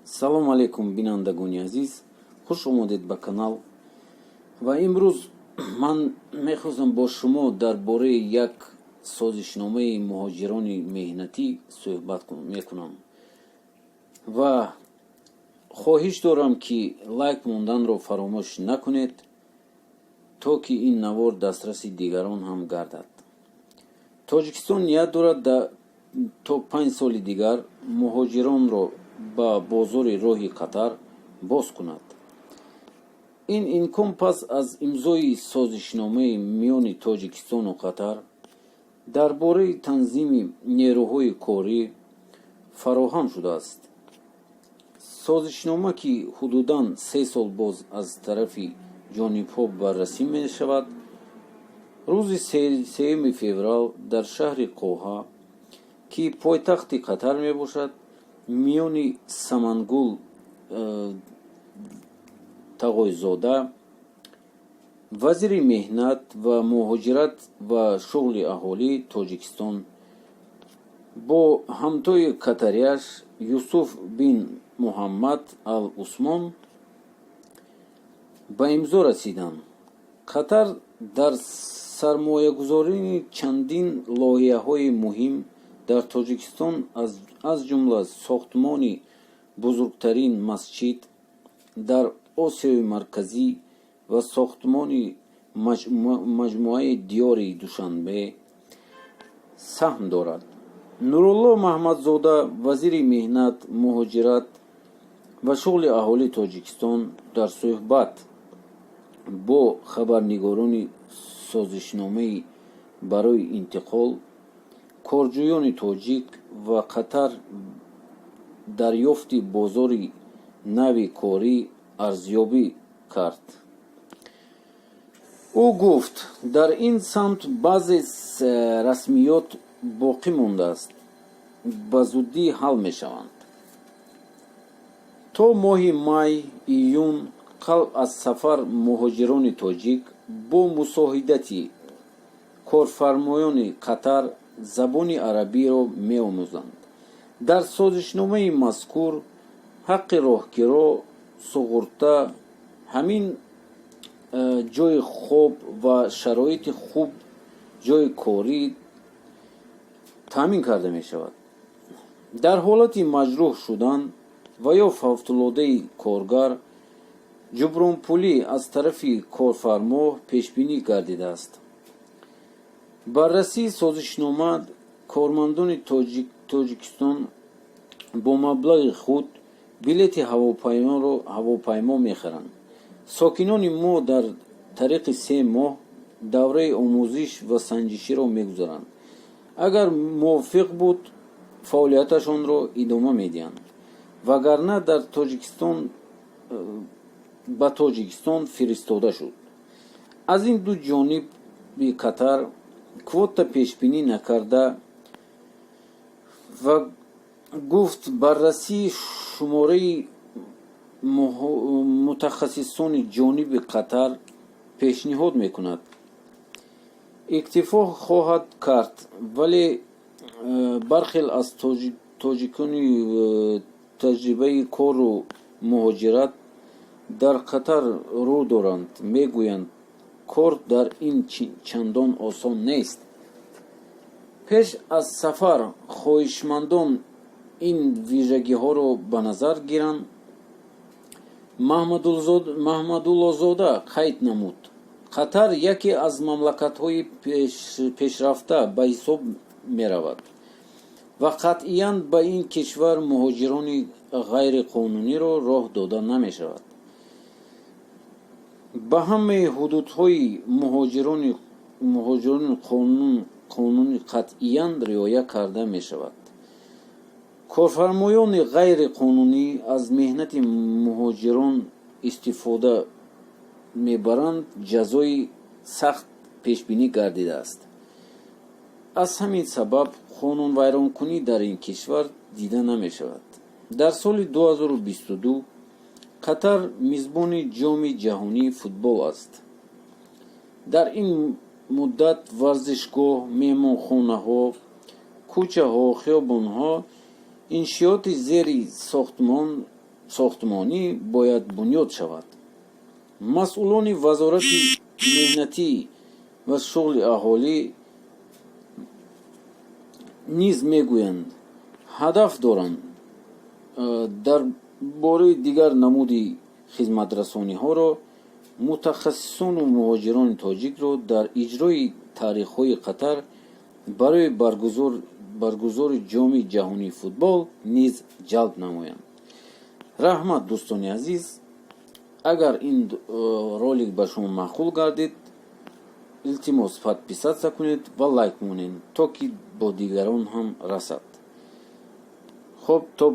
салом алейкум бинандагони азиз, хуш омадед ба канал. Ва имрӯз ман мехостам бо шумо дар бораи як созишномаи муҳоҷирони меҳнатӣ суҳбат мекунам ва хоҳиш дорам ки лайк монданро фаромӯш накунед, то ки ин навор дастраси дигарон ҳам гардад. Тоҷикистон ният дорад то 5 соли дигар муҳоҷиронро ба бозори роҳи Қатар боз кунад. ин имкон пас аз имзои созишномаи миёни Тоҷикистону Қатар дар бораи танзими нерӯҳои корӣ фароҳам шудааст. Созишнома ки ҳудудан 3 сол боз аз тарафи ҷонибҳо баррасӣ мешавад, рӯзи 3 феврал дар шаҳри Қоҳа, ки пойтахти Қатар мебошад, миёни Самангул Тағойзода, вазири меҳнат ва муҳоҷират ва шуғли аҳолӣ Тоҷикистон бо ҳамтои катарияш Юсуф бин Муҳаммад ал-Усмон ба имзо расиданд. Қатар дар сармоягузории чандин лоиҳаҳои муҳим дар Тоҷикистон аз ҷумла сохтмони бузургтарин масҷид дар Осиёи Марказӣ ва сохтмони маҷмӯаи диёри Душанбе саҳм дорад. Нурулло Маҳмадзода, вазири меҳнат, муҳоҷират ва шуғли аҳолии Тоҷикистон, дар суҳбат бо хабарнигорони созишномаи барои интиқол, корҷӯёни тоҷик ва Қатар дарёфти бозори нави корӣ арзёбӣ кард. ӯ гуфт, дар ин самт баъзе расмиёт боқӣ мондааст, ба зуддӣ ҳал мешаванд. То моҳи май июн қабл аз сафар муҳоҷирони тоҷик бо мусоидати корфармоёни Қатар забони арабиро меомӯзанд. Дар созишномаи мазкур ҳаққи роҳгиро суғурта, ҳамин ҷойи хоб ва шароити хуб ҷойи корӣ таъмин карда мешавад. Дар ҳолати маҷрӯҳ шудан ва ё фавқулодаи коргар, ҷубронпулӣ аз тарафи корфармо пешбинӣ гардидааст. Баррасии созишнома кормандони Тоҷикистон бо маблағи худ билети ҳавопаймо мехаранд. Сокинони мо дар тариқи 3 моҳ давраи омӯзиш ва санҷиширо мегузаранд. Агар мувофиқ буд, фаъолияташонро идома медиҳанд, вагарна ба Тоҷикистон фиристода шуд. Аз ин ду ҷониби Қатар квота пешбинӣ накарда ва гуфт баррасии шумораи мутахассисони ҷониби Қатар пешниҳод мекунад. Иктифо хоҳад кард, вале бархел аз тоҷикони таҷрибаи кору муҳоҷират дар Қатар рӯ доранд, мегӯянд, кор дар ин чандон осон нест. пеш аз сафар хоҳишмандон ин вижагиҳоро ба назар гиранд. Маҳмадуллозода қайд намуд, Қатар яке аз мамлакатҳои пешрафта ба ҳисоб меравад ва қатъиян ба ин кишвар муҳоҷирони ғайриқонуниро роҳ дода намешавад. Ба ҳамаи ҳудудҳои муҳоҷирони қонуни қатъиян риоя карда мешавад. Корфармоёни ғайриқонунӣ аз меҳнати муҳоҷирон истифода мебаранд, ҷазои сахт пешбинӣ гардидааст. аз ҳамин сабаб қонунвайронкунӣ дар ин кишвар дида намешавад. Дар соли 2022 Қатар мизбони ҷоми ҷаҳонии футбол аст. дар ин муддат варзишгоҳ, меҳмонхонаҳо, кӯчаҳо, хиёбонҳо иншиёти зери сохтмон сохтмонӣ бояд бунёд шавад. масъулони вазорати меҳнатӣ ва шуғли аҳолӣ низ мегӯянд ҳадаф доранд дар бораи дигар намуди хизматрасониҳоро мутахассисону муҳоҷирони тоҷикро дар иҷрои тарихҳои Қатар барои баргузори ҷоми ҷаҳонии футбол низ ҷалб намоянд. раҳмат дӯстони азиз, агар ин ролик ба шумо маъқул гардид, илтимос подписатся кунед ва лайк монед, то ки бо дигарон ҳам расад. хуб, то